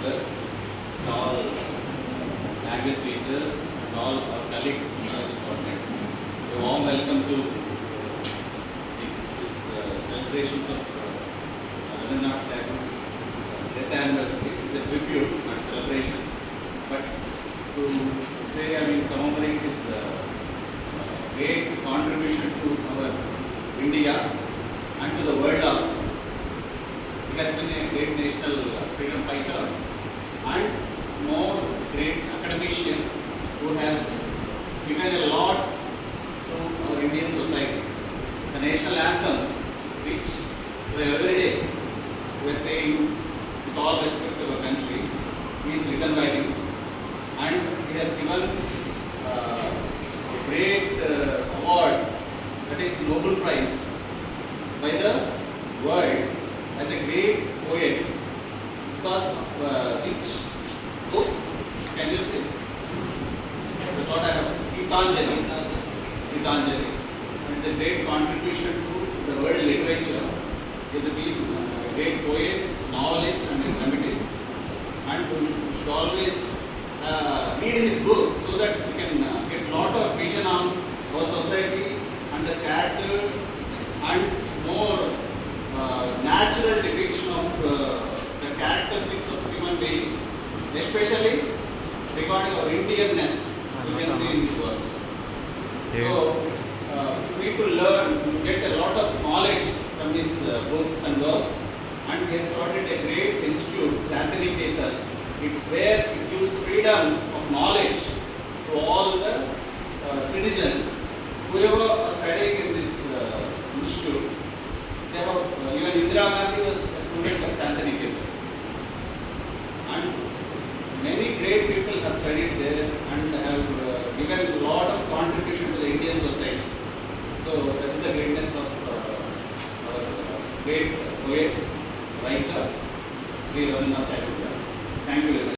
sir, and all language teachers, and all our colleagues in other departments. A warm welcome to this celebrations of Rabindranath Tagore's death anniversary. It's a tribute, not celebration. But to say, commemorate his great contribution to our India and to the world also. He has been a great national freedom fighter and more great academician who has given a lot to our Indian society. The national anthem, which every day we are saying with all respect to our country, is written by him, and he has given a great award, that is Nobel Prize, by the world as a great poet, because of which book can you say? That's what I have. Gitanjali. It's a great contribution to the world literature. He is a great poet, novelist, and a dramatist, and we should always read his books so that we can get a lot of vision on our society and the characters and more natural depiction of the characteristics of human beings, especially regarding our Indianness, you can see in his works. So we need to learn, to get a lot of knowledge from his books and works, and he has started a great institute, Santiniketan, where it gives freedom of knowledge to all the citizens, whoever are studying in this institute. They have, even Indira Gandhi was a student of Santiniketan, and many great people have studied there and have given a lot of contribution to the Indian society. So that is the greatness of our great poet, writer, Sri Rabindranath Tagore. Thank you very much.